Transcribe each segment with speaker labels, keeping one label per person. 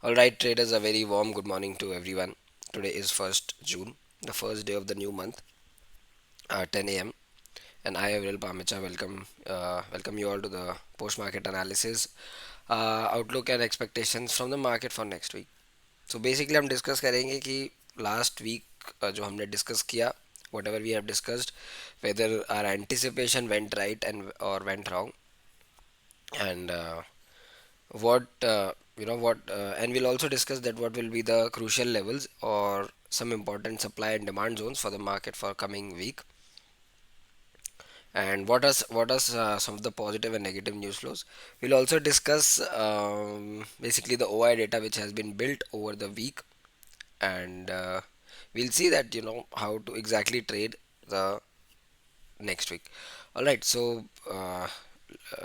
Speaker 1: Alright, traders, a very warm good morning to everyone. Today is 1st June, the first day of the new month, 10 a.m. And I, Avril Pamicha, welcome you all to the post market analysis, outlook and expectations from the market for next week. So basically हम discuss करेंगे कि last week जो हमने discuss किया whatever we have discussed, whether our anticipation went right and or went wrong, and and we'll also discuss that what will be the crucial levels or some important supply and demand zones for the market for coming week, and what are some of the positive and negative news flows. We'll also discuss basically the OI data which has been built over the week, and we'll see that how to exactly trade the next week. All right, so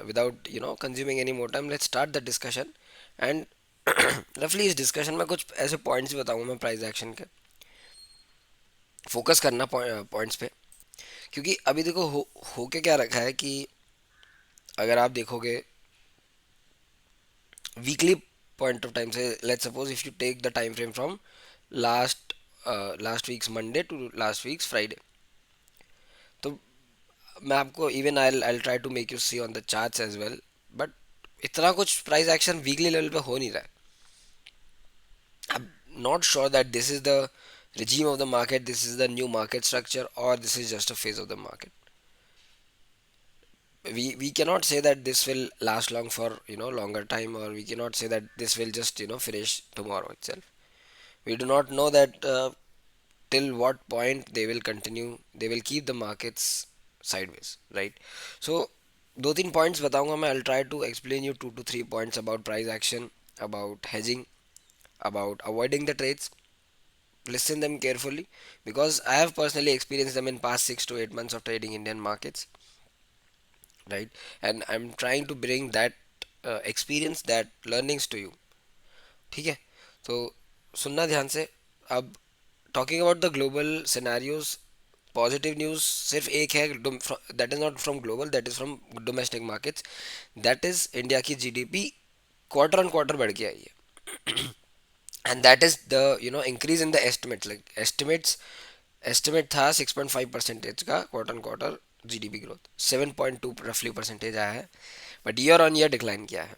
Speaker 1: without consuming any more time, let's start the discussion. And रफली इस discussion में कुछ ऐसे points बताऊंगा मैं price action के, focus करना points पे, क्योंकि अभी देखो हो के क्या रखा है कि अगर आप देखोगे वीकली पॉइंट ऑफ टाइम से, let's suppose if you take the time frame from last last week's Monday to last week's Friday, तो मैं आपको even I try to make you see on the charts as well, but इतना कुछ price action weekly level पे हो नहीं रहा है. I'm not sure that this is the regime of the market, this is the new market structure, or this is just a phase of the market. We cannot say that this will last long for longer time, or we cannot say that this will just finish tomorrow itself. We do not know that till what point they will continue, they will keep the markets sideways, right? So दो तीन points बताऊंगा मैं. I'll try to explain you 2 to 3 points about price action, about hedging, about avoiding the trades. Listen them carefully, because I have personally experienced them in past 6 to 8 months of trading Indian markets, right? And I'm trying to bring that experience, that learnings to you. ठीक है, तो सुनना ध्यान से. अब talking about the global scenarios, positive news सिर्फ एक है, that is not from global, that is from domestic markets. That is India की जीडीपी क्वार्टर ऑन क्वार्टर बढ़ के आई है. And that is the increase in the estimates, like estimate था 6.5% का quarter quarter GDP growth, 7.2 रफली percentage आया है, but year on year decline किया है.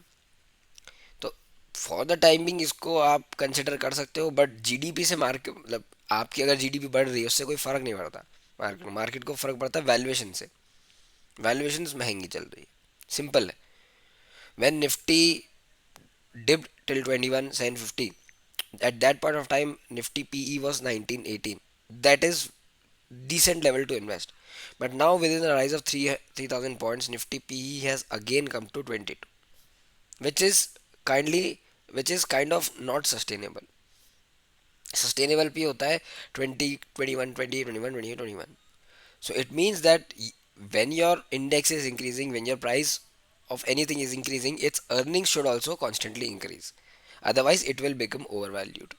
Speaker 1: तो फॉर द टाइमिंग इसको आप कंसिडर कर सकते हो, बट जीडीपी से मार्केट, मतलब आपकी अगर जीडीपी बढ़ रही है उससे कोई फर्क नहीं पड़ता. मार्केट को फर्क पड़ता है वैल्यूएशन से. वैल्यूएशन महंगी चल रही है, सिंपल है. When Nifty dipped till 21,750, at that point of time nifty PE was 1918. That is decent level to invest. But now within the rise of 3000 points, nifty PE has again come to 22, which is kindly which is kind of not sustainable. Sustainable P होता है 20 21 20 21 20 21. So it means that when your index is increasing, when your price of anything is increasing, its earnings should also constantly increase. Otherwise, it will become overvalued,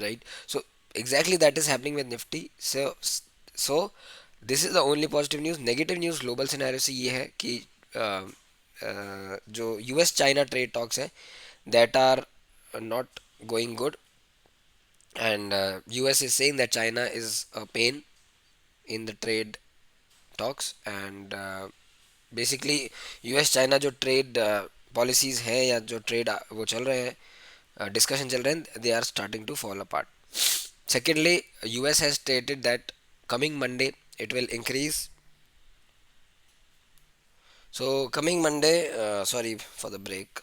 Speaker 1: right? So exactly that is happening with Nifty. So this is the only positive news. Negative news global scenario से ये है कि जो US China trade talks है, that are not going good, and US is saying that China is a pain in the trade talks, and basically US China जो trade policies हैं या जो ट्रेड वो चल रहे हैं, डिस्कशन चल रहे हैं, they are starting to fall apart. Secondly, US has stated that coming Monday it will increase. So coming Monday, sorry for the break,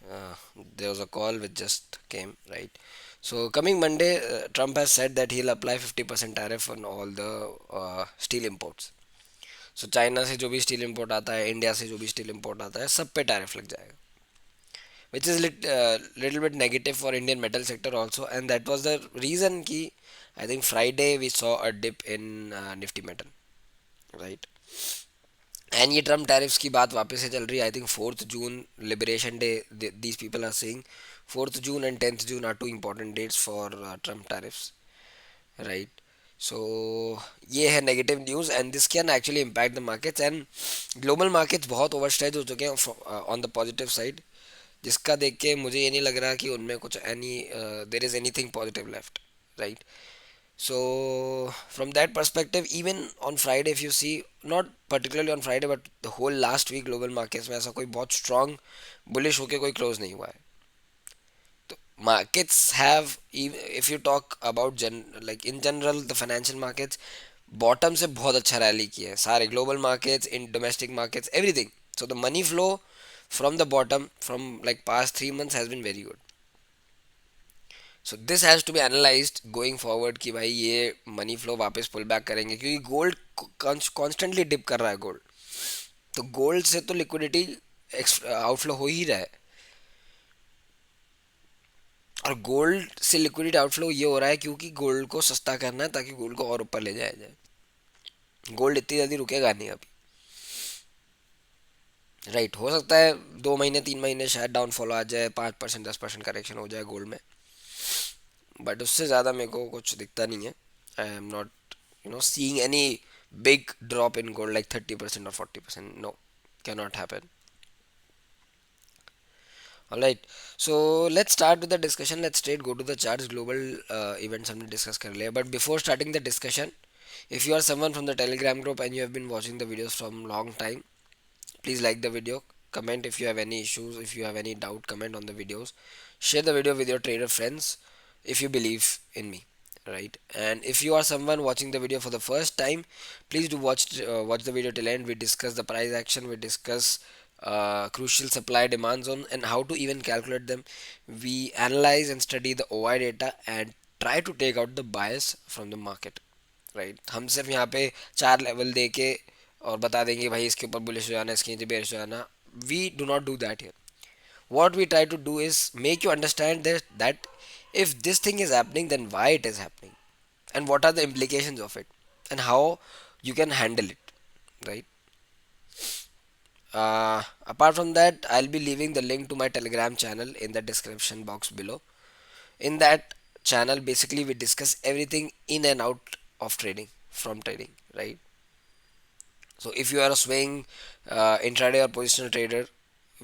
Speaker 1: uh, there was a call which just came, right? So coming Monday, Trump has said that he'll apply 50% tariff on all the steel imports. So China से जो भी steel import आता है, India से जो भी steel import आता है, सब पे टैरिफ लग जाएगा, which is little bit negative for Indian metal sector also. And that was the reason कि I think Friday we saw a dip in Nifty metal, right. And ये ट्रम्प टैरिफ्स की बात वापस से चल रही है. I think 4th June liberation day, these people are saying 4th June and 10th June are too important dates for Trump tariffs, right. So ये है negative news, and this can actually impact the markets. And global markets बहुत over stretch हो चुके हैं on the positive side. जिसका देख के मुझे ये नहीं लग रहा कि उनमें कुछ any there is anything positive left, right. So from that perspective, even on Friday, if you see, not particularly on Friday, but the whole last week global markets में ऐसा कोई बहुत strong bullish होके कोई close नहीं हुआ है. तो markets have, if you talk about like in general the financial markets, bottom से बहुत अच्छा rally किया है सारे global markets, in domestic markets, everything. So the money flow from the bottom from like past 3 months has been very good. So this has to be analysed going forward कि भाई ये money flow वापस pull back करेंगे, क्योंकि gold constantly dip कर रहा है gold. तो गोल्ड से तो लिक्विडिटी आउटफ्लो हो ही रहा है. और गोल्ड से लिक्विडिटी आउटफ्लो ये हो रहा है क्योंकि गोल्ड को सस्ता करना है ताकि गोल्ड को और ऊपर ले जाया जाए. गोल्ड इतनी जल्दी रुकेगा नहीं अभी, राइट. हो सकता है 2 महीने 3 महीने शायद डाउनफॉल आ जाए, 5% 10% करेक्शन हो जाए गोल्ड में, बट उससे ज़्यादा मेरे को कुछ दिखता नहीं है. आई am not seeing any big drop in gold like 30% or 40%. No, cannot happen. All right, so let's start with the discussion. Let's straight go to the charts. Global events हमने discuss कर लिया, but before starting the discussion, if you are someone from the Telegram group and you have been watching the videos from long time, please like the video, comment if you have any issues, if you have any doubt, comment on the videos, share the video with your trader friends if you believe in me, right. And if you are someone watching the video for the first time, please do watch the video till end. We discuss the price action, we discuss crucial supply demand zone and how to even calculate them. We analyze and study the OI data and try to take out the bias from the market, right. हम सिर्फ यहाँ पे 4 level दे के और बता देंगे भाई इसके ऊपर बुलिश हो जाना, इसके नीचे बेरिश हो जाना. We do not do that here. What we try to do is make you understand that if this thing is happening, then why it is happening, and what are the implications of it, and how you can handle it, right. Apart from that, I'll be leaving the link to my Telegram channel in the description box below. In that channel, basically we discuss everything in and out of trading, from trading, right. So if you are a swing intraday or positional trader,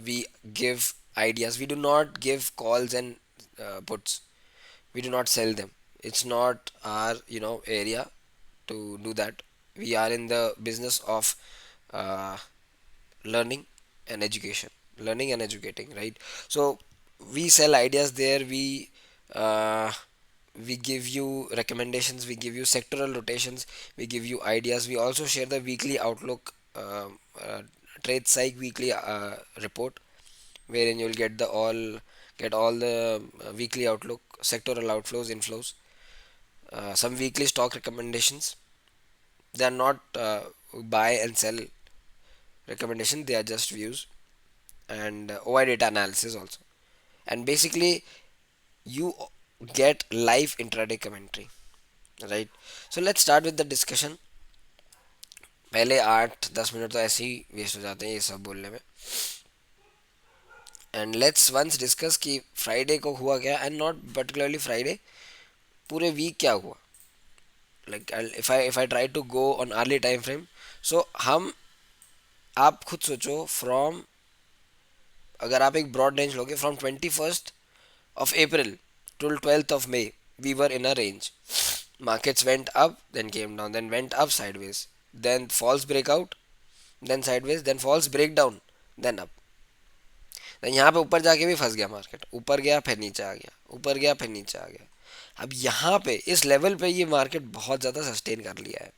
Speaker 1: we give ideas. We do not give calls and puts. We do not sell them. It's not our area to do that. We are in the business of uh, learning and education, learning and educating, right. So we sell ideas there. Uh, we give you recommendations, we give you sectoral rotations, we give you ideas. We also share the weekly outlook, trade psych weekly report, wherein you'll get all the weekly outlook, sectoral outflows, inflows, some weekly stock recommendations. They are not buy and sell recommendation, they are just views, and OI data analysis also. And basically you get live intraday commentary, right. So let's start with the discussion. पहले 8-10 minute तो ऐसे ही waste हो जाते हैं ये सब बोलने में. एंड लेट्स वंस डिस्कस कि फ्राइडे को हुआ क्या, एंड नॉट पर्टिकुलरली फ्राइडे, पूरे वीक क्या हुआ. Like if I try to go on hourly time frame. So हम आप खुद सोचो, फ्रॉम अगर आप एक ब्रॉड रेंज लोगे from 21st of April till 12th of May, we were in a range. Markets went up, then came down, then went up sideways, then false breakout, then sideways, then false breakdown, then up. then यहाँ पे ऊपर जाके भी फंस गया market, ऊपर गया फिर नीचे आ गया, ऊपर गया फिर नीचे आ गया. अब यहाँ पे इस लेवल पे ये मार्केट बहुत ज़्यादा सस्टेन कर लिया है.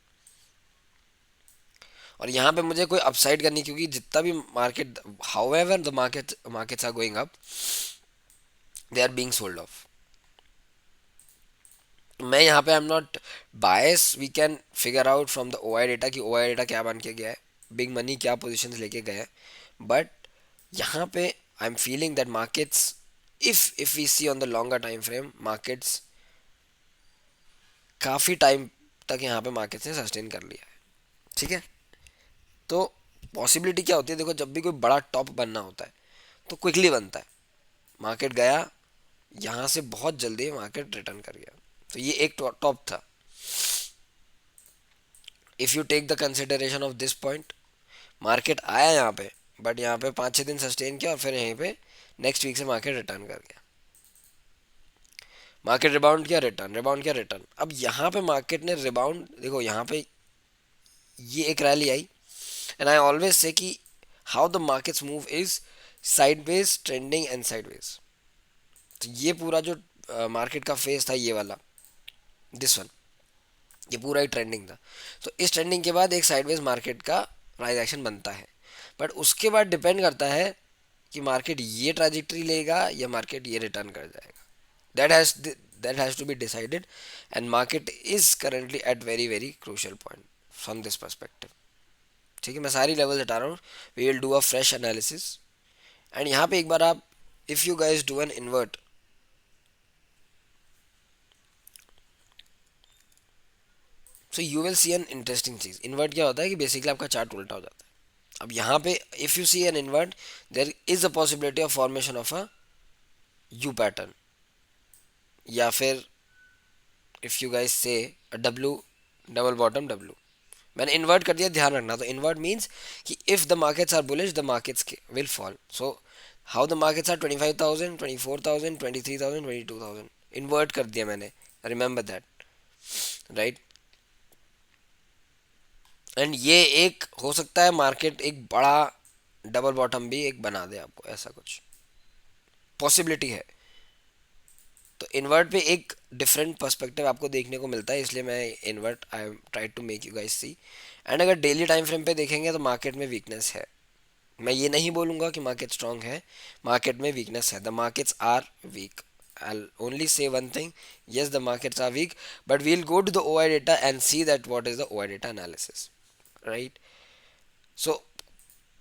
Speaker 1: और यहाँ पे मुझे कोई अपसाइड करनी, क्योंकि जितना भी market, however the markets are going up, they are being sold off. मैं यहाँ पे I am not bias. We can figure out from the OI data कि ओआई डेटा क्या बन के गया है, बिग मनी क्या पोजिशन लेके गए हैं. बट यहाँ पे I am feeling that markets, if we see on the longer time frame, markets काफ़ी टाइम तक यहाँ पे मार्केट्स ने सस्टेन कर लिया है. ठीक है. तो पॉसिबिलिटी क्या होती है, देखो जब भी कोई बड़ा टॉप बनना होता है तो क्विकली बनता है. मार्केट गया यहाँ से, बहुत जल्दी मार्केट रिटर्न कर गया. तो ये एक टॉप था. If you take the consideration of this point, market आया यहाँ पे, बट यहाँ पे 5-6 दिन सस्टेन किया और फिर यहीं पे नेक्स्ट वीक से मार्केट रिटर्न कर गया, मार्केट रिबाउंड किया, रिटर्न, रिबाउंड किया, रिटर्न। अब यहाँ पे मार्केट ने रिबाउंड, देखो यहाँ पे ये एक रैली आई, एंड आई ऑलवेज से कि how the markets move is sideways, trending and sideways. तो ये पूरा जो मार्केट का फेस था ये वाला, दिस वन, ये पूरा ही ट्रेंडिंग था। तो इस ट्रेंडिंग के बाद एक साइडवेज मार्केट का प्राइस एक्शन बनता है, बट उसके बाद डिपेंड करता है कि मार्केट ये ट्रांजेक्टरी लेगा या मार्केट ये रिटर्न कर जाएगा। That has to be decided, and market is currently at very very crucial point from this perspective. ठीक है, मैं सारी लेवल्स हटा रहा हूँ, we will do a fresh analysis. And यहाँ पे एक बार आप, if you guys do an invert, so you will see an interesting चीज़। इन्वर्ट क्या होता है कि बेसिकली आपका चार्ट उल्टा हो जाता है। अब यहाँ पे if you see an invert, there is a possibility of formation of a U pattern, या फिर if you guys say W, double bottom W. मैंने इन्वर्ट कर दिया, ध्यान रखना। तो इन्वर्ट मीन्स कि if the markets are bullish, the markets will fall. So how the markets are 25,000, 24,000, 23,000, 22,000, invert कर दिया मैंने, रिमेंबर दैट, राइट। एंड ये एक हो सकता है मार्केट एक बड़ा डबल बॉटम भी एक बना दे आपको, ऐसा कुछ पॉसिबिलिटी है। तो इन्वर्ट पे एक डिफरेंट पर्सपेक्टिव आपको देखने को मिलता है, इसलिए मैं invert I try to make you guys see. And अगर डेली टाइम फ्रेम पे देखेंगे तो मार्केट में वीकनेस है। मैं ये नहीं बोलूँगा कि मार्केट स्ट्रांग है, मार्केट में वीकनेस है, the markets are weak. I'll only say one thing, yes the markets are weak, but we'll go to the OI data and see that what is the OI data analysis, right? So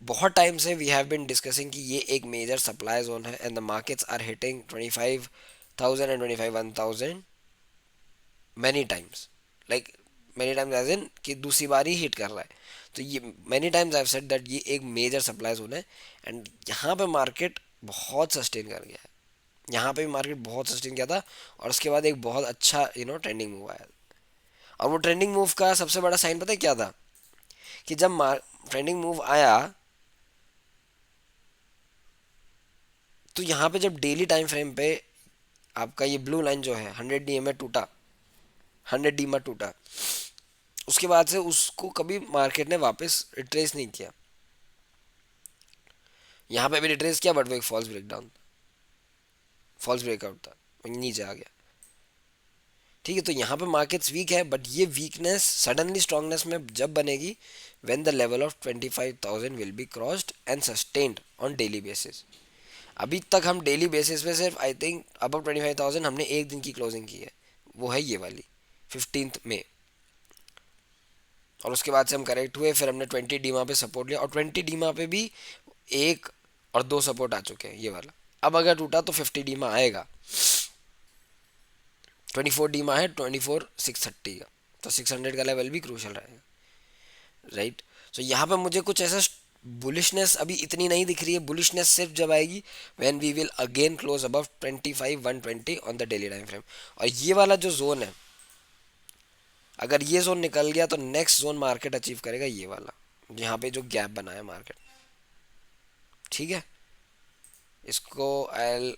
Speaker 1: बहुत time से we have been discussing कि ये एक major supply zone है, and the markets are hitting 25,000 and 25,000 many times, like many times as in कि दूसरी बार ही hit कर रहा है। तो ये many times I have said that ये एक मेजर सप्लाई जोन है, एंड यहाँ पे मार्केट बहुत सस्टेन कर गया है। यहाँ पे भी मार्केट बहुत सस्टेन किया था, और उसके बाद एक बहुत अच्छा ट्रेंडिंग मूव आया। और वो ट्रेंडिंग मूव का सबसे बड़ा साइन पता है क्या था? कि जब ट्रेंडिंग मूव आया, तो यहाँ पे जब डेली टाइम फ्रेम पे आपका ये ब्लू लाइन जो है 100 डी में टूटा, 100 डी में टूटा, उसके बाद से उसको कभी मार्केट ने वापस रिट्रेस नहीं किया। यहाँ पे भी रिट्रेस किया, बट वो एक फॉल्स ब्रेकडाउन, फॉल्स ब्रेकआउट था, नीचे आ गया। ठीक है, तो यहाँ पे मार्केट्स वीक है, बट ये वीकनेस सडनली स्ट्रांगनेस में जब बनेगी when the level of 25,000 will be crossed and sustained on daily basis. अभी तक हम डेली बेसिस पे सिर्फ आई थिंक अब 25,000 हमने एक दिन की क्लोजिंग की है, वो है ये वाली 15 मई। और उसके बाद से हम करेक्ट हुए, फिर हमने 20 डीमा पे सपोर्ट लिया, और 20 डीमा पे भी एक और दो सपोर्ट आ चुके हैं, ये वाला। अब अगर टूटा तो 50 डीमा आएगा, 24 डीमा है 24,630 का, तो 600 का लेवल भी क्रूशल रहेगा, राइट। सो यहाँ पे मुझे कुछ ऐसा बुलिशनेस अभी इतनी नहीं दिख रही है। बुलिशनेस सिर्फ जब आएगी when we will again close above 25,120 on the daily time frame. और ये वाला जो जोन है, अगर ये जोन निकल गया तो नेक्स्ट जोन मार्केट अचीव करेगा ये वाला, यहाँ पे जो गैप बना है मार्केट। ठीक है, इसको I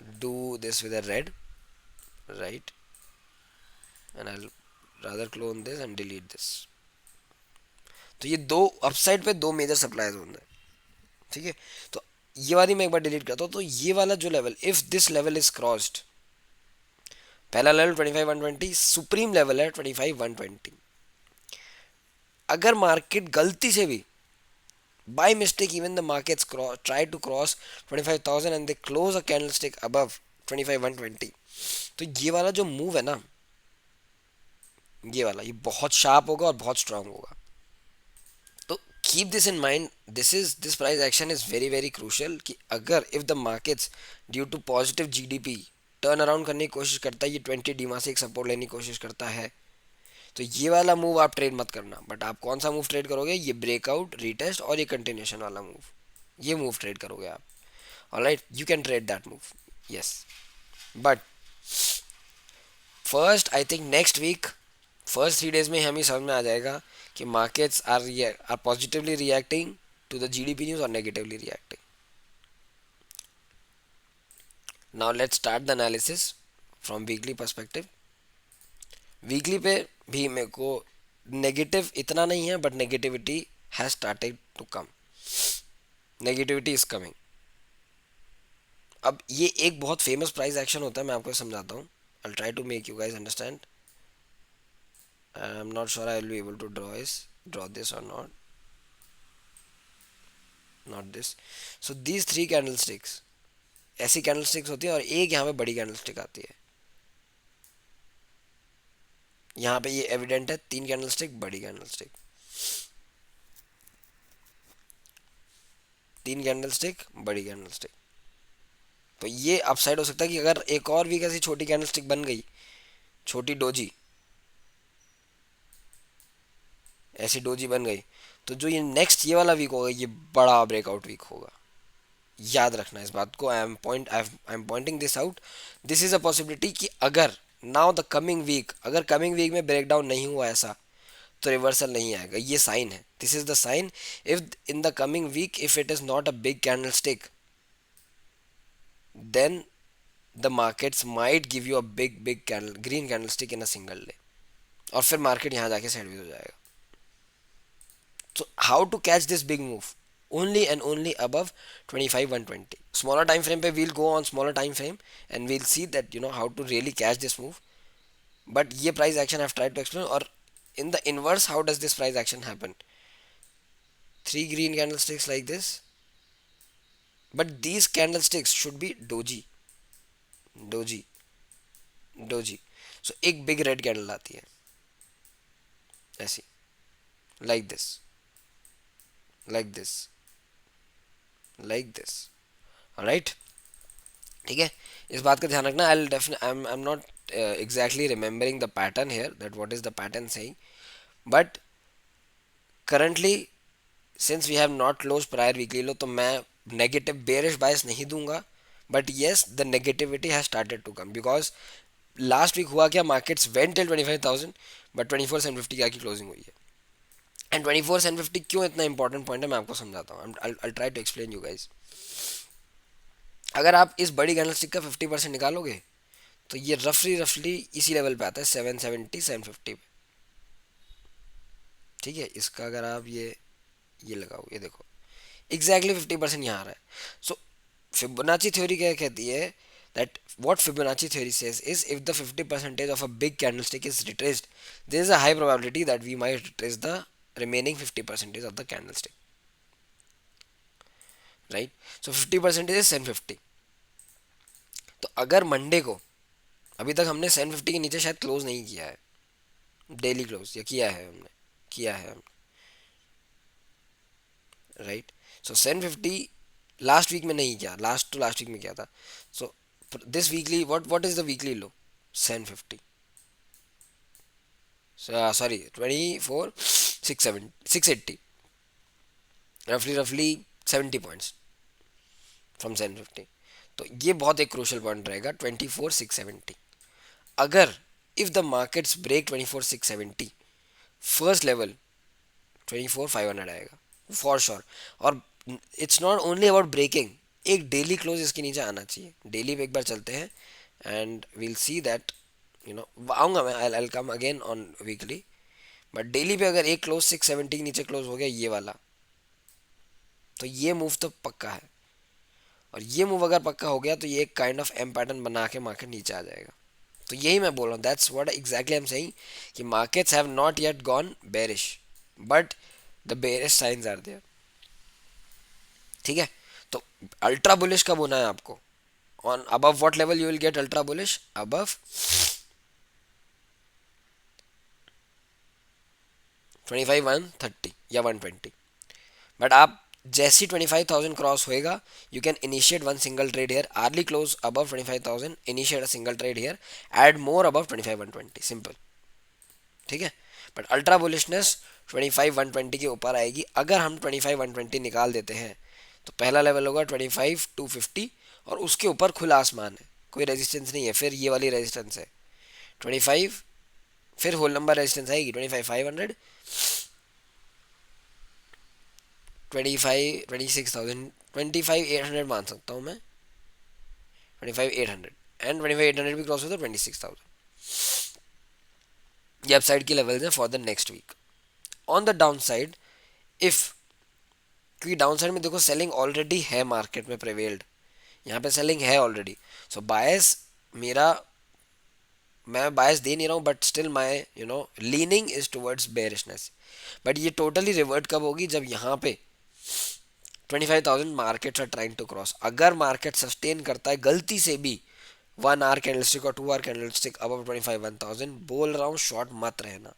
Speaker 1: do this with a red, right, and I rather clone this and delete this. तो ये दो अपसाइड पे दो मेजर सप्लाई जोन है। ठीक है, तो ये वाली मैं एक बार डिलीट करता हूँ। तो ये वाला जो level, if this level is crossed, पहला लेवल 25,120 सुप्रीम लेवल है 25,120। अगर मार्केट गलती से भी by mistake even the markets try to cross 25,000 and they close a candlestick above 25,120, तो ये वाला जो मूव है ना, ये वाला ये बहुत शार्प होगा और बहुत स्ट्रांग होगा। तो keep this in mind, this price action is very very crucial, कि अगर if the markets due to positive GDP turn around करने की कोशिश करता है, ये 20 डीमा से एक सपोर्ट लेने की कोशिश करता है, तो ये वाला मूव आप ट्रेड मत करना। बट आप कौन सा मूव ट्रेड करोगे? ये ब्रेकआउट, रीटेस्ट और ये कंटिन्यूशन वाला मूव, ये मूव ट्रेड करोगे आप। Alright, you can trade that move, yes. But first I think next week, first 3 days में हमें समझ में आ जाएगा कि markets are positively reacting to the GDP news or negatively reacting. Now let's start the analysis from weekly perspective. Weekly पे भी मेरे को नेगेटिव इतना नहीं है, but negativity has started to come. Negativity is coming. अब ये एक बहुत फेमस प्राइस एक्शन होता है, मैं आपको समझाता हूँ. I try to make you guys understand. I am not sure I will be able to draw this और not this. So these three candlesticks, ऐसी कैंडल स्टिक्स होती है, और एक यहाँ पे बड़ी कैंडल स्टिक आती है. यहाँ पे ये एविडेंट है, तीन कैंडल स्टिक, बड़ी कैंडल स्टिक, तीन कैंडल स्टिक, बड़ी कैंडल स्टिक. तो ये अपसाइड हो सकता है कि अगर एक और वीक ऐसी छोटी कैंडल स्टिक बन गई, छोटी डोजी, ऐसी डोजी बन गई, तो जो ये नेक्स्ट ये वाला वीक होगा, ये बड़ा ब्रेकआउट वीक होगा. याद रखना इस बात को. I am pointing this out. This is a possibility कि अगर नाउ द कमिंग वीक, अगर कमिंग वीक में ब्रेकडाउन नहीं हुआ ऐसा, तो रिवर्सल नहीं आएगा. ये साइन है. This is the sign. If in the coming week if it is not a big candle stick, then the markets might give you a big candle, green candlestick in a single day, और फिर market यहाँ जाके sideways हो जाएगा. So how to catch this big move? Only and only above 25,120. Smaller time frame पे we'll go on smaller time frame and we'll see that how to really catch this move. But ये price action I've tried to explain. और in the inverse, how does this price action happen? Three green candlesticks like this, but these candlesticks should be doji, doji, doji. So एक big red candle आती है ऐसी, like this, like this, like this. Alright. ठीक है, इस बात का ध्यान रखना. I definite I am not exactly remembering the pattern here, that what is the pattern saying, but currently since we have not close prior weekly low, तो मैं negative bearish bias नहीं दूंगा. But yes, the negativity has started to come, because last week हुआ क्या, markets went till 25,000, but 24,750 की आकी closing हुई है. एंड 24,750 क्यों इतना इंपॉर्टेंट पॉइंट है, मैं आपको समझाता हूँ. I try to explain you guys. अगर आप इस बड़ी कैंडलस्टिक का 50% निकालोगे, तो ये रफली इसी लेवल पे आता है, 770 750 पे. ठीक है, इसका अगर आप ये लगाओ, ये देखो एग्जैक्टली 50% यहाँ आ रहा है. सो फिबोनाची थ्योरी क्या कहती है, that what Fibonacci theory says is if the 50% of a big candlestick is retraced, there is a high probability that we might retrace the remaining 50% of the candlestick, right? So 50% is 750. तो अगर Monday को, अभी तक हमने 750 के नीचे शायद close नहीं किया है, डेली क्लोज, या किया है हमने, राइट? सो 750 लास्ट वीक में नहीं किया, लास्ट वीक में किया था. सो this weekly, what is the weekly low? 750. Sorry, 24 680, roughly 70 points from 750. तो ये बहुत एक क्रूशल पॉइंट रहेगा, 24,670. अगर if the markets break 24,670, first level 24,500 आएगा फॉर श्योर. और it's not only about breaking, एक डेली क्लोज इसके नीचे आना चाहिए. डेली पे एक बार चलते हैं एंड वील सी दैट आऊँगा मैं, I come again on weekly. But daily पे अगर एक क्लोज 670 के नीचे क्लोज हो गया, ये वाला, तो ये मूव तो पक्का है. और ये मूव अगर पक्का हो गया, तो ये एक काइंड ऑफ एम पैटर्न बना के मार्केट नीचे आ जाएगा. तो यही मैं बोल रहा हूँ, that's what exactly I am saying, कि markets have not yet gone bearish, but the bearish signs are there. ठीक है, तो अल्ट्रा बुलिश कब होना है आपको, on above what level you will get ultra bullish, above 25,130 या 120. बट आप जैसी 25,000 क्रॉस होएगा, you can initiate one single trade here, hourly close above 25,000, initiate a single trade here, add more above 25,120, simple. ठीक है, but ultra bullishness 25,120 के ऊपर आएगी. अगर हम 25,120 निकाल देते हैं, तो पहला लेवल होगा 25,250, और उसके ऊपर खुला आसमान है, कोई रेजिस्टेंस नहीं है. फिर ये वाली रेजिस्टेंस है 25, फिर होल नंबर रेजिस्टेंस आएगी 25,500, 26,000, 25,800 मान सकता हूँ मैं, 25,800, एंड 25,800 भी क्रॉस हो तो 26,000। ये अपसाइड की लेवल्स हैं for the next week. On the down side, if, क्योंकि डाउन साइड में देखो सेलिंग ऑलरेडी है, मार्केट में प्रिवेल्ड, यहाँ पे सेलिंग है ऑलरेडी, सो बायस, मेरा, मैं बायस दे नहीं रहा हूँ, but still my leaning is towards bearishness. But ये टोटली रिवर्ट कब होगी, जब यहाँ पे 25,000 markets are trying to cross. अगर मार्केट सस्टेन करता है गलती से भी 1 आवर कैंडलस्टिक और 2 आवर कैंडलस्टिक अब 25,000, बोल रहा हूँ शॉर्ट मत रहना,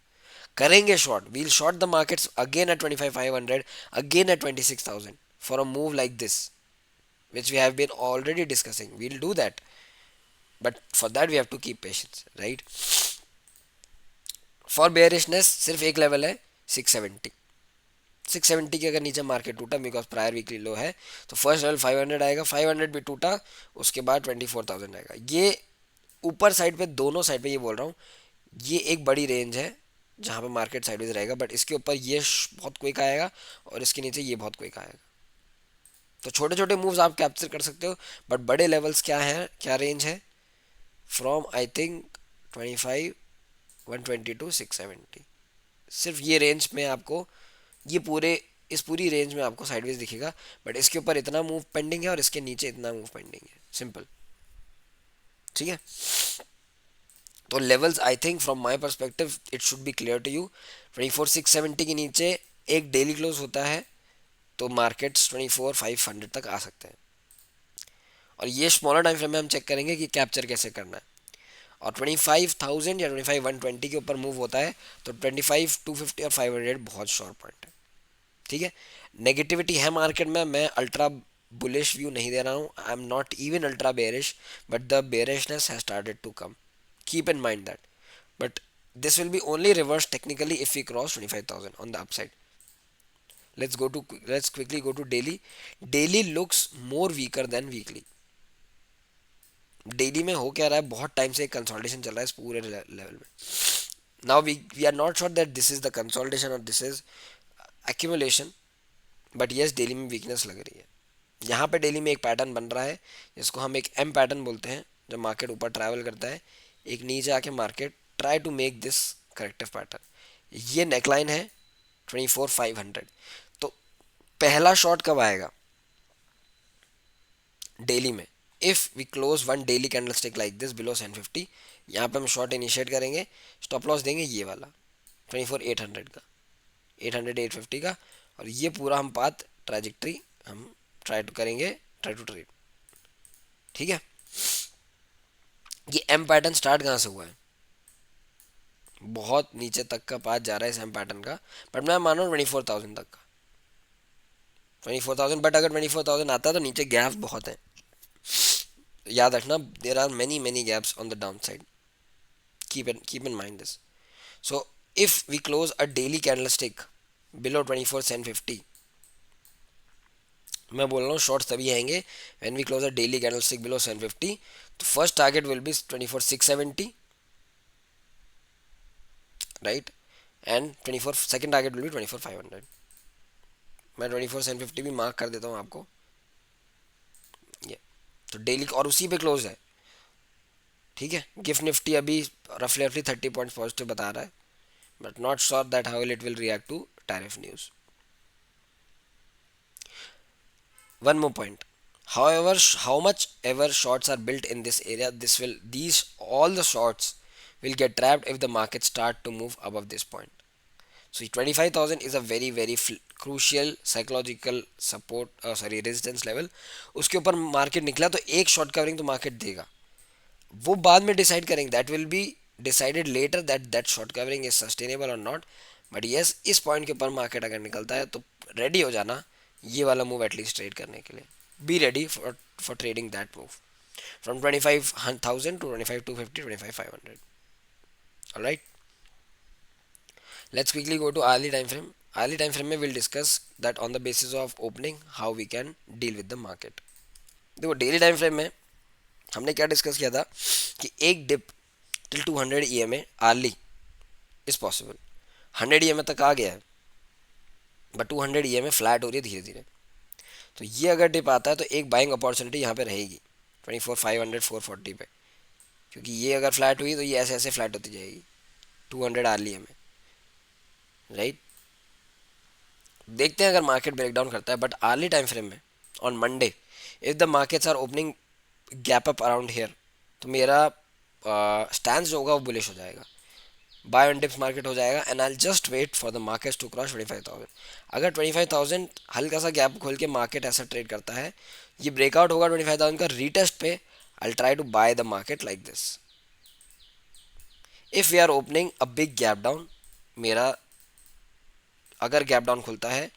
Speaker 1: करेंगे short, we'll short the markets again at 25,500, again at 26,000 for a move like this, which we have been already discussing. We'll do that, but for that we have to keep patience, right? For bearishness सिर्फ एक level है, 670। 670 के अगर नीचे market टूटा, because prior weekly लो है, तो first level 500 आएगा, 500 भी टूटा, उसके बाद 24,000 आएगा। ये ऊपर साइड पे, दोनों साइड पे ये बोल रहा हूँ, ये एक बड़ी रेंज है जहाँ पे मार्केट साइडवेज रहेगा, बट इसके ऊपर ये बहुत क्विक आएगा और इसके नीचे ये बहुत क्विक आएगा। तो छोटे छोटे मूव्स आप कैप्चर कर सकते हो, बट बड़े लेवल्स क्या है, क्या रेंज है, फ्रॉम आई थिंक 25, 120 टू 670। सिर्फ ये रेंज में आपको, ये पूरे, इस पूरी रेंज में आपको साइडवेज दिखेगा, बट इसके ऊपर इतना मूव पेंडिंग है और इसके नीचे इतना मूव पेंडिंग है, सिंपल, ठीक है। तो levels I think from my perspective it should be clear to you. 24,670 के नीचे एक डेली क्लोज होता है तो मार्केट्स 24,500 तक आ सकते हैं, और ये स्मॉलर टाइम फ्रेम में हम चेक करेंगे कि कैप्चर कैसे करना है। और 25,000 या 25,120 के ऊपर मूव होता है तो 25,250 और 500 बहुत शॉर्ट पॉइंट है, ठीक है। नेगेटिविटी है मार्केट में, मैं अल्ट्रा बुलिश व्यू नहीं दे रहा हूँ, I am not even ultra bearish, but the bearishness has started to come, keep in mind that, but this will be only reversed technically if we cross 25,000 on the upside. Let's quickly go to daily. Daily looks more weaker than weekly. Daily में हो क्या रहा है, बहुत time से consolidation चल रहा है इस पूरे लेवल में। Now we are not sure that this is the consolidation और this is accumulation, but yes daily में वीकनेस लग रही है। यहाँ पे डेली में एक पैटर्न बन रहा है जिसको हम एक एम पैटर्न बोलते हैं, जब मार्केट ऊपर ट्रैवल करता है, एक नीचे आके market try to make this corrective pattern. ये नेकलाइन है 24,500। तो पहला शॉट कब आएगा डेली में, if we close one daily candle stick like this below 750, यहाँ पे हम शॉर्ट इनिशिएट करेंगे, स्टॉप लॉस देंगे ये वाला 24,800 का, 800 850 का, और ये पूरा हम पाथ ट्रैजेक्टरी हम ट्राई टू करेंगे, ट्राई टू ट्रेड, ठीक है। ये एम पैटर्न स्टार्ट कहाँ से हुआ है, बहुत नीचे तक का पाथ जा रहा है इस एम पैटर्न का, बट मैं मान रहा हूँ 24,000 तक का, 24,000, बट अगर 24,000 आता है तो नीचे गैप बहुत है, याद रखना, there are many many gaps on the down side, keep in mind this. So if we close a daily candlestick below 24,750, मैं बोल रहा हूँ शॉर्ट्स तभी आएंगे when we close a daily candlestick below 750, तो first target will be 24,670, right, and 24 second target will be 24,500। मैं 24,750 भी mark कर देता हूँ आपको, ये तो डेली और उसी पे क्लोज है, ठीक है। गिफ्ट निफ्टी अभी रफली 30 पॉइंट्स पॉजिटिव बता रहा है, but not sure that how it will react to tariff news. One more point. However, how much ever shorts are built in this area, these all the shorts will get trapped if the market start to move above this point. So 25,000 is a very crucial psychological support, resistance level. उसके ऊपर market निकला तो एक short covering तो market देगा, वो बाद में डिसाइड करेंगे, that will be decided later that short covering is sustainable और नॉट। बट यस, इस पॉइंट के ऊपर मार्केट अगर निकलता है तो रेडी हो जाना ये वाला मूव एटलीस्ट ट्रेड करने के लिए, be ready for trading that move from 25,000 to 25,250, 25,500। Alright, let's quickly go to hourly time frame. Hourly time frame में will discuss that on the basis of opening how we can deal with the market. देखो daily time frame में हमने क्या discuss किया था कि एक dip till 200 EMA hourly is possible, 100 EMA तक आ गया है, बट 200 ईएमए फ्लैट हो रही है धीरे धीरे। तो ये अगर डिप आता है तो एक बाइंग अपॉर्चुनिटी यहाँ पे रहेगी 24,500 440 पे, क्योंकि ये अगर फ्लैट हुई तो ये ऐसे ऐसे फ्लैट होती जाएगी 200 आर्ली में, राइट। देखते हैं अगर मार्केट ब्रेकडाउन करता है, बट आर्ली टाइम फ्रेम में on Monday if the markets are opening gap up around here, तो मेरा स्टैंड जो होगा वो बुलिश हो जाएगा, बाय ऑन डिप्स मार्केट हो जाएगा, and I just wait for the markets to cross 25,000। अगर 25,000 हल्का सा गैप खोल के मार्केट ऐसा ट्रेड करता है, ये ब्रेकआउट होगा 25,000 का रीटेस्ट पे, I try to buy the market like this. If we are opening a big gap down, मेरा अगर गैप डाउन खुलता है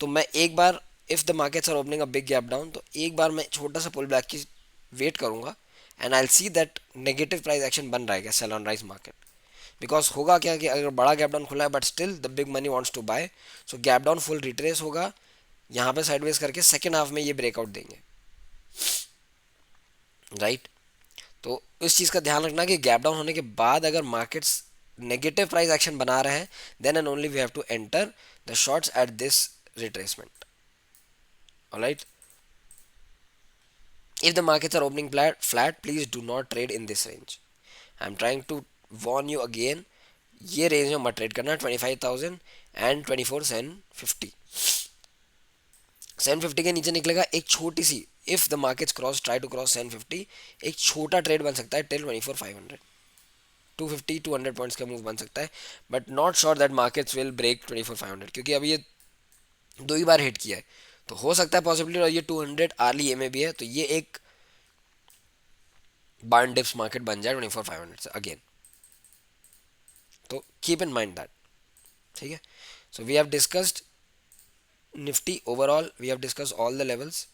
Speaker 1: तो मैं एक बार, if the markets are opening a big gap down, तो एक बार मैं छोटा सा पुल बैक की वेट करूंगा, and I see that negative price action बन रहा है क्या sell on rise market. Because होगा क्या कि अगर बड़ा गैप डाउन खुला है but still the big money wants to buy, so gap down full retrace होगा, यहाँ पे साइडवेज करके सेकेंड हाफ में ये ब्रेकआउट देंगे, राइट। तो इस चीज़ का ध्यान रखना कि गैप डाउन होने के बाद अगर मार्केट्स नेगेटिव प्राइस एक्शन बना रहे हैं, then and only we have to enter the shorts at this retracement, alright. If the markets are opening flat, please do not trade in this range. I'm trying to warn you again. ये range में मत trade करना 25,000 and 24,750। 750 के नीचे निकलेगा एक छोटी सी, if the markets cross try to cross 750, एक छोटा ट्रेड बन सकता है टिल 24,500, 250 200 पॉइंट्स का मूव बन सकता है, but not sure that markets will break 24,500, क्योंकि अभी ये दो ही बार हिट किया है, तो हो सकता है पॉसिबिलिटी, और ये 200 आर्ली ए में भी है, तो ये एक बार्न डिप्स मार्केट बन जाए 24,500 से अगेन। तो कीप इन माइंड दैट, ठीक है। So we have discussed Nifty overall, we have discuss all the levels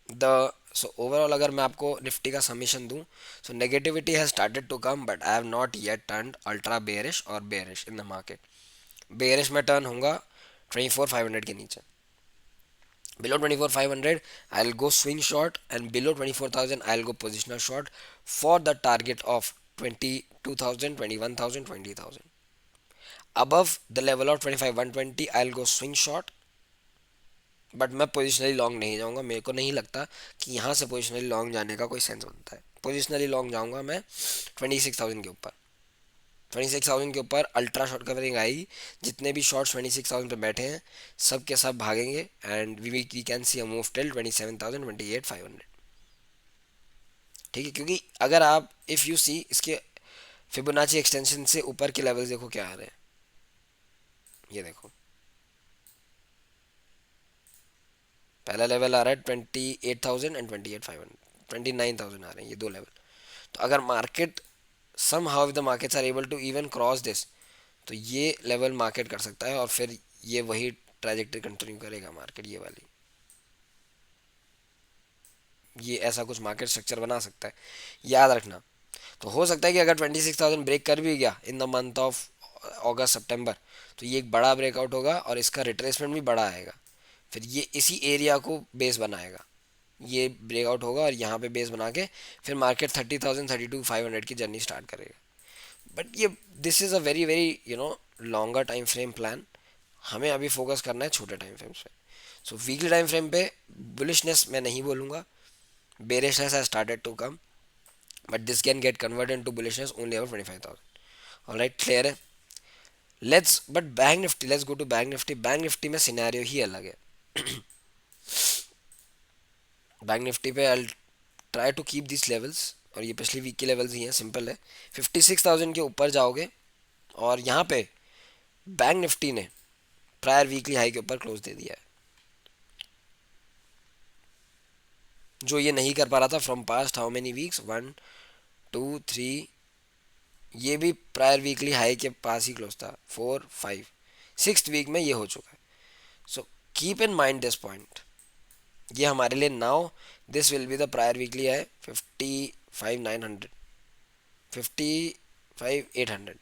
Speaker 1: the so overall अगर मैं आपको निफ्टी का समीशन दूं, so negativity has started to come, but I have not yet turn ultra bearish और bearish in the market. Bearish में turn होगा 24,500 के नीचे, below 24,500 I'll go swing short, and below 24,000 I'll go positional short for the target of 22,000 21,000 20,000. Above the level of 25,120 I'll go swing short, but मैं positionally long नहीं जाऊंगा, मेरे को नहीं लगता कि यहाँ से पोजिशनली लॉन्ग जाने का कोई सेंस बनता है। पोजिशनली लॉन्ग जाऊंगा मैं 26,000 के ऊपर, 26,000 के ऊपर अल्ट्रा शॉर्ट कवरिंग आएगी, जितने भी शॉर्ट्स 26,000 पे बैठे हैं सब के सब भागेंगे, and we can see a move till 27,000 28,500, ठीक है। क्योंकि अगर आप इफ़ यू सी इसके फिबोनाची एक्सटेंशन से ऊपर के लेवल्स देखो क्या आ रहे हैं, ये देखो पहला लेवल आ रहा है 28,000 एंड 28,500, 29,000 आ रहे हैं ये दो लेवल। तो अगर market somehow if the markets are able to even cross this, तो ये लेवल मार्केट कर सकता है, और फिर ये वही ट्रैजेक्टरी कंटिन्यू करेगा मार्केट, ये वाली, ये ऐसा कुछ मार्केट स्ट्रक्चर बना सकता है, याद रखना। तो हो सकता है कि अगर 26,000 ब्रेक कर भी गया in the month of August September, तो ये एक बड़ा ब्रेकआउट होगा और इसका रिट्रेसमेंट भी बड़ा आएगा, फिर ये इसी एरिया को बेस बनाएगा, ये ब्रेकआउट होगा और यहाँ पे बेस बना के फिर मार्केट 30,000 32,500 की जर्नी स्टार्ट करेगा। बट ये this is a very very longer time frame plan, हमें अभी फोकस करना है छोटे टाइम फ्रेम्स पे। सो वीकली टाइम फ्रेम पे बुलिशनेस मैं नहीं बोलूँगा, bearishness has started to come, but this can get converted into bullishness only over 25,000। Alright, clear है। Let's but bank Nifty, let's go to bank Nifty. Bank Nifty में scenario ही अलग है। बैंक निफ्टी पे I try to keep this levels, और ये पिछली week के लेवल्स ही हैं, सिंपल है। 56,000 के ऊपर जाओगे, और यहाँ पे बैंक निफ्टी ने प्रायर वीकली हाई के ऊपर क्लोज दे दिया है, जो ये नहीं कर पा रहा था from past how many weeks, 1 2 3, ये भी प्रायर वीकली हाई के पास ही क्लोज था, 4 5 6 वीक में ये हो चुका है। So keep in mind this point, ये हमारे लिए now this will be the prior weekly high 55,900 55,800,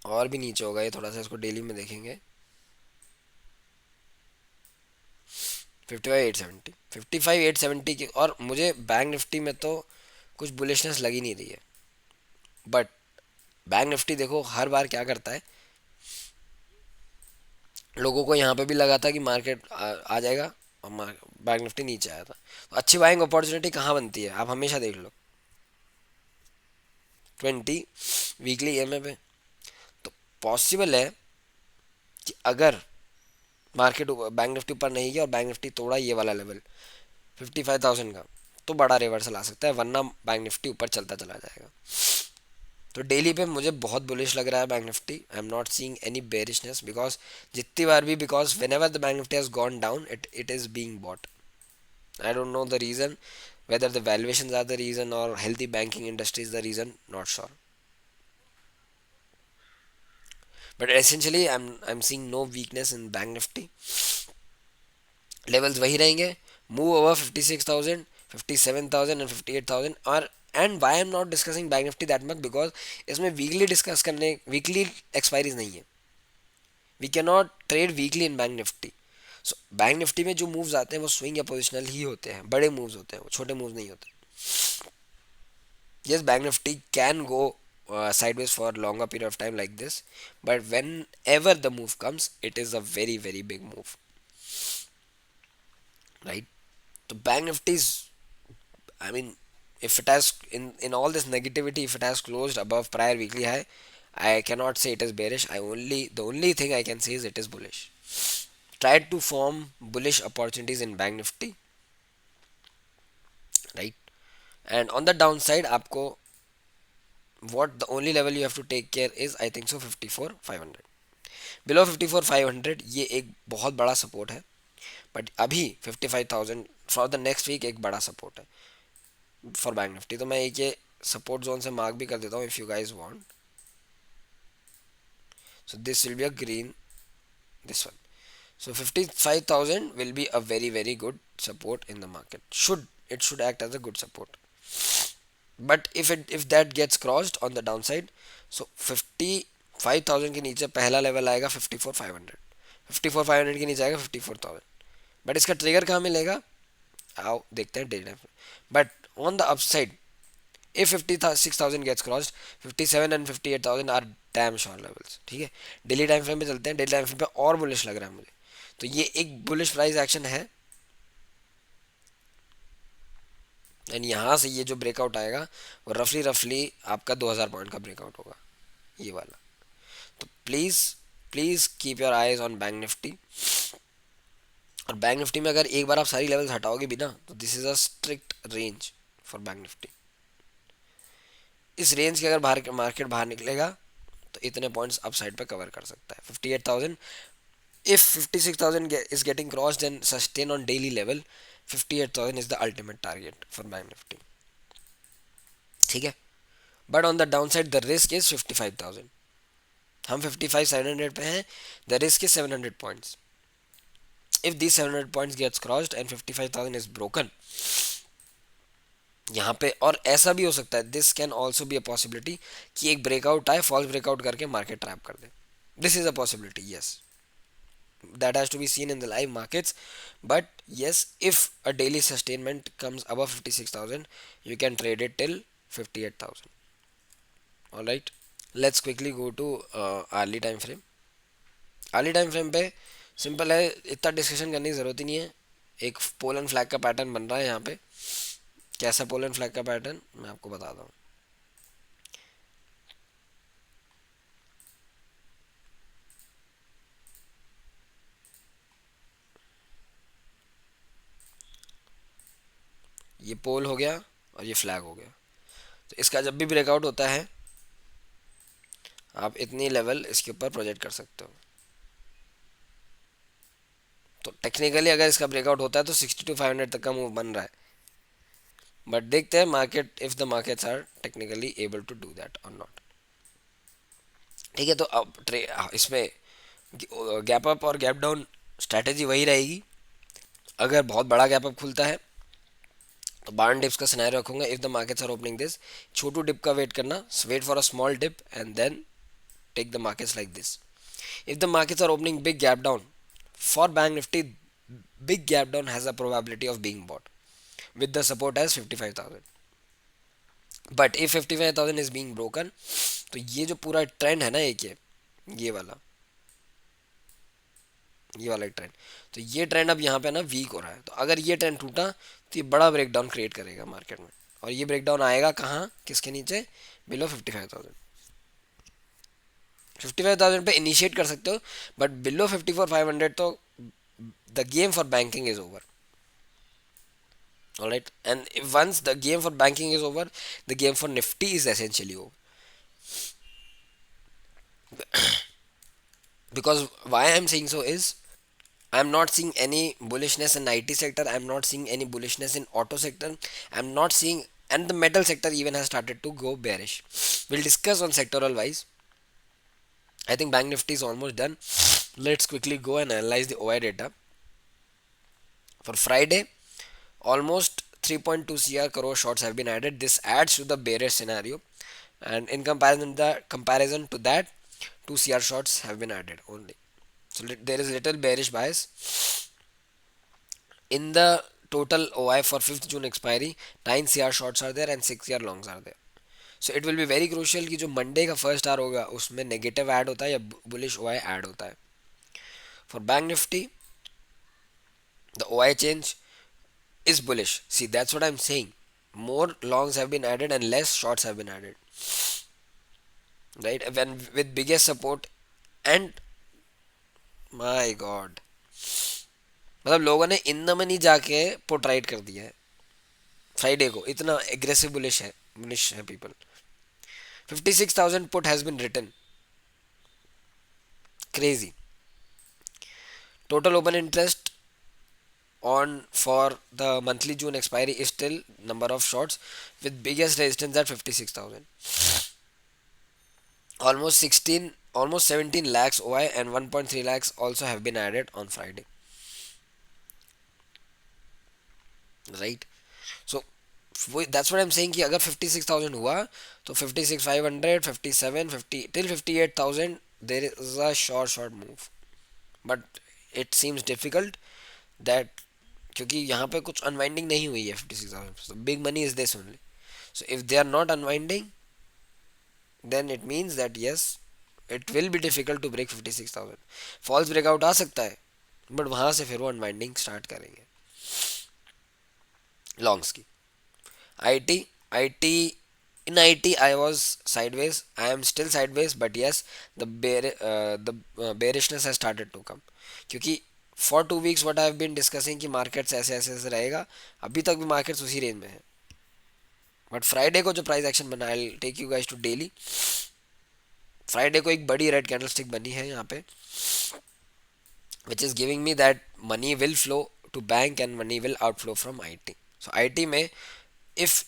Speaker 1: और भी नीचे होगा ये, थोड़ा सा इसको डेली में देखेंगे, 55,870 55,870 की। और मुझे बैंक निफ्टी में तो कुछ बुलिशनेस लगी नहीं रही है, बट बैंक निफ्टी देखो हर बार क्या करता है, लोगों को यहाँ पे भी लगा था कि मार्केट आ जाएगा, और बैंक निफ्टी नीचे आया था। तो अच्छी बाइंग अपॉर्चुनिटी कहाँ बनती है, आप हमेशा देख लो 20 वीकली ईएमए पे। तो पॉसिबल है कि अगर मार्केट बैंक निफ्टी ऊपर नहीं गया और बैंक निफ्टी तोड़ा ये वाला लेवल 55,000 का, तो बड़ा रिवर्सल आ सकता है, वरना बैंक निफ्टी ऊपर चलता चला जाएगा। तो डेली पे मुझे बहुत बुलिश लग रहा है bank Nifty. I am not seeing any bearishness, because जितनी बार भी, because whenever the bank Nifty has gone down, it is being bought. I don't know the reason, whether the valuations are the reason or healthy banking industry is the reason, not sure. But essentially, I'm seeing no weakness in Bank Nifty. Levels वही रहेंगे, move over 56,000, 57,000 and 58,000। और and why I'm not discussing Bank Nifty that much, because इसमें weekly discuss करने, weekly expiries नहीं है। We can not trade weekly in bank Nifty. So bank Nifty में जो moves आते हैं वो स्विंग या पोजिशनल ही होते हैं, बड़े मूव्स होते हैं, वो छोटे मूव्स नहीं होते। Yes, Bank Nifty can go sideways for a longer period of time like this, but whenever the move comes, it is a very very big move, right? So Bank Nifty is, I mean, if it has in all this negativity, if it has closed above prior weekly high, I cannot say it is bearish. The only thing I can say is it is bullish. Try to form bullish opportunities in Bank Nifty, right? And on the downside, आपको what the only level you have to take care is, I think so, 54,500। Below 54,500 ये एक बहुत बड़ा support है, but अभी 55,000 for the next week एक बड़ा support है फॉर बैंक निफ्टी। तो मैं एक ये सपोर्ट जोन से मार्क भी कर देता हूँ, if you guys want. So this will be a green, this one. So 55,000 will be a very very good support in the market. It should act as a good support. But if that gets crossed on the downside, so 55,000 के नीचे पहला level आएगा 54,500, 54,500 के नीचे आएगा 54,000। But इसका trigger कहाँ मिलेगा, आओ देखते हैं daily time. But on the upside, if 56,000 gets crossed, 57 and 58,000 are damn sure levels, ठीक है। डेली टाइम फ्रेम पे चलते हैं, डेली टाइम फ्रेम पे और बुलिश लग रहा है मुझे। तो ये एक बुलिश प्राइस एक्शन है, एंड यहाँ से ये जो ब्रेकआउट आएगा वो रफली रफली आपका 2000 पॉइंट का ब्रेकआउट होगा, ये वाला। तो please please keep your eyes on bank Nifty. और बैंक निफ्टी में अगर एक बार आप सारी लेवल्स हटाओगे भी ना, तो this is a strict range for bank Nifty. इस रेंज के अगर बाहर मार्केट बाहर निकलेगा, तो इतने पॉइंट्स अप साइड पे कवर कर सकता है। 58,000, if 56,000 is getting crossed and sustain on daily level, 58,000 is the ultimate target for bank nifty, ठीक है। But on the down side the risk is 55,000। हम 55,700 पे हैं, the risk is 700 points. If this 700 points gets crossed and 55,000 is broken यहाँ पे, और ऐसा भी हो सकता है, this can also be a possibility कि एक ब्रेकआउट आए, फॉल्स ब्रेकआउट करके मार्केट ट्रैप कर दे। This is a possibility, yes. That has to be seen in the live markets, but yes, if a daily sustainment comes above 56,000, you can trade it till 58,000। All right, let's quickly go to hourly time frame। hourly time frame पे simple है, इतना discussion करने की ज़रूरत ही नहीं है। एक pollen flag का पैटर्न बन रहा है यहाँ पे। कैसा पोलन फ्लैग का पैटर्न, मैं आपको बताता हूँ। ये पोल हो गया और ये फ्लैग हो गया। तो इसका जब भी ब्रेकआउट होता है, आप इतनी लेवल इसके ऊपर प्रोजेक्ट कर सकते हो। तो टेक्निकली अगर इसका ब्रेकआउट होता है तो 62,500 तक का मूव बन रहा है, बट देखते हैं market, if the markets are technically able to do that और नॉट, ठीक है। तो अब इसमें गैप अप और गैप डाउन स्ट्रैटेजी वही रहेगी। अगर बहुत बड़ा गैप अप खुलता है तो बार्न डिप्स का सिनेरियो रखूंगा। If the markets are opening this, छोटू डिप का वेट करना, wait for a small dip and then take the markets like this. If the markets are opening big gap down, for Bank Nifty, big gap down has a probability of being bought with the support as 55,000। But if 55,000 is being broken, तो ये जो पूरा trend है ना, एक ये वाला, ये वाला ट्रेंड। तो ये ट्रेंड अब यहाँ पे ना वीक हो रहा है, तो अगर ये ट्रेंड टूटा तो ये बड़ा ब्रेकडाउन क्रिएट करेगा मार्केट में। और ये ब्रेकडाउन आएगा कहाँ, किसके नीचे, बिलो 55,000। 55,000 पे इनिशिएट कर सकते हो, बट बिलो 54,500 तो the game for banking is over. Alright, and once the game for banking is over, the game for Nifty is essentially over. Because why I'm saying so is I'm not seeing any bullishness in IT sector. I'm not seeing any bullishness in auto sector. I'm not seeing, and the metal sector even has started to go bearish. We'll discuss on sectoral wise. I think Bank Nifty is almost done. Let's quickly go and analyze the OI data for Friday. Almost 3.2 crore shorts have been added. This adds to the bearish scenario, and in comparison to that, 2 cr shorts have been added only. So there is little bearish bias in the total OI for 5th June expiry. 9 cr shorts are there and 6 cr longs are there. So it will be very crucial कि जो Monday का first hour होगा उसमें negative add होता है या bullish OI add होता है. For Bank Nifty, the OI change is bullish. See, that's what I'm saying. More longs have been added and less shorts have been added. Right? When with biggest support and my God, मतलब लोगों ने in the money जाके put write कर दिया है Friday को. इतना aggressive bullish है people. 56,000 put has been written. Crazy. Total open interest on for the monthly June expiry is still number of shorts with biggest resistance at 56,000. Almost 17 lakhs OI and 1.3 lakhs also have been added on Friday. Right? So that's what I'm saying कि अगर 56,000 हुआ तो 56,500, 57, 50 till 58,000 there is a short move. But it seems difficult that क्योंकि यहाँ पे कुछ unwinding नहीं हुई है 56,000. So big money is this only. So if they are not unwinding, then it means that yes, it will be difficult to break 56,000. False breakout आ सकता है बट वहाँ से फिर वो अनवाइंडिंग स्टार्ट करेंगे लॉन्ग्स की. IT in IT I was sideways. I am still sideways, but yes, the bearishness has started to come. क्योंकि for 2 weeks what I have been discussing कि मार्केट्स ऐसे ऐसे ऐसे रहेगा, अभी तक भी मार्केट्स उसी रेंज में है. बट फ्राइडे को जो प्राइस एक्शन बना, I take you guys to daily. Friday को एक बड़ी रेड कैंडलस्टिक बनी है यहाँ पे, which is giving me that money will flow to bank and money will outflow from IT. So IT में if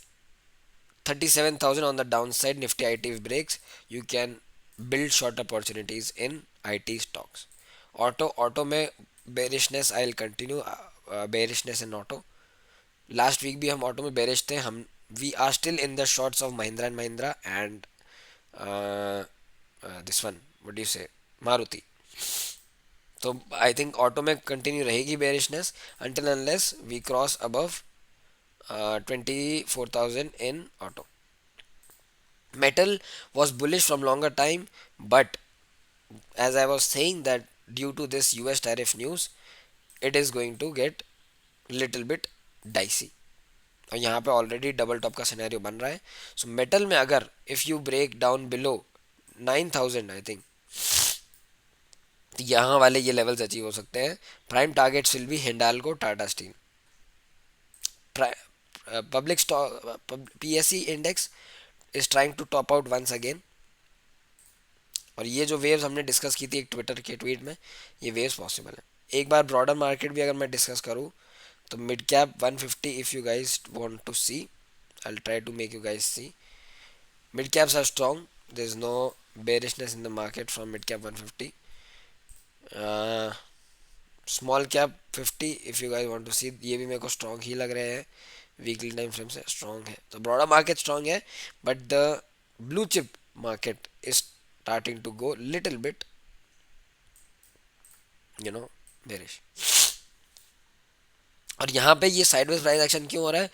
Speaker 1: 37,000 on the downside Nifty IT breaks, you can build short opportunities in IT stocks. Auto में bearishness I'll continue, bearishness in auto. Last week भी हम auto में bearish थे. हम we are still in the shorts of Mahindra and Mahindra and this one, what do you say, Maruti. तो I think auto में continue रहेगी bearishness until unless we cross above 24,000 in auto. Metal was bullish from longer time, but as I was saying that due to this US tariff news, it is going to get little bit dicey. और यहाँ पे already double top का scenario बन रहा है. So metal में अगर if you break down below 9,000 I think, तो यहाँ वाले ये लेवल्स अचीव हो सकते हैं. Prime targets will be Hindalco, Tata steel. Public stock PSE index is trying to top out once again. और ये जो वेव्स हमने डिस्कस की थी एक ट्विटर के ट्वीट में, ये वेव्स पॉसिबल है. एक बार ब्रॉडर मार्केट भी अगर मैं डिस्कस करूँ तो mid cap 150 if you guys want to see, I will try to make you guys see. Mid caps are strong, there is no bearishness in the market from mid cap 150. Small cap 50 if you guys want to see, ये भी मेरे को strong ही लग रहे हैं. Weekly time frame से strong है. तो ब्रॉडर मार्केट स्ट्रॉन्ग है, but the blue chip market is starting to go little bit bearish. और यहाँ पे ये साइडवेज प्राइस एक्शन क्यों हो रहा है?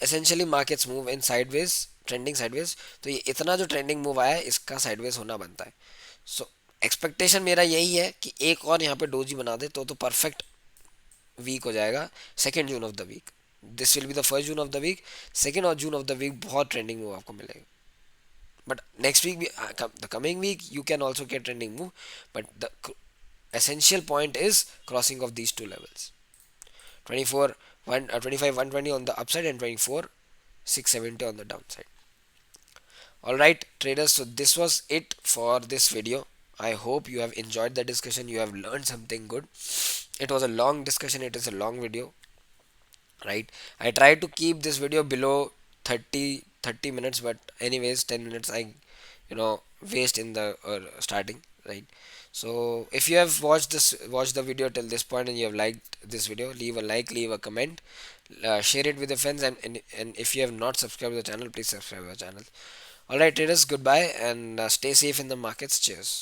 Speaker 1: Essentially markets move in sideways, trending sideways. तो ये इतना जो ट्रेंडिंग मूव आया है इसका साइडवेज होना बनता है. सो एक्सपेक्टेशन मेरा यही है कि एक और यहाँ पे डोजी बना दे तो परफेक्ट वीक हो जाएगा, 2 June of the week. This will be the 1 June of the week, 2 June of the week बहुत ट्रेंडिंग मूव आपको मिलेगा। बट नेक्स्ट वीक भी, the coming week you can also get trending move, but the essential point is crossing of these two levels, 24 25 120 on the upside and 24 670 on the downside. All right traders, so this was it for this video. I hope you have enjoyed the discussion, you have learned something good. It was a long discussion, it is a long video, right? I tried to keep this video below 30 minutes, but anyways 10 minutes I waste in the starting, right? So if you have watched the video till this point and you have liked this video, leave a like, leave a comment, share it with your friends, and if you have not subscribed to the channel, please subscribe to the channel. Alright traders, goodbye, and stay safe in the markets. Cheers.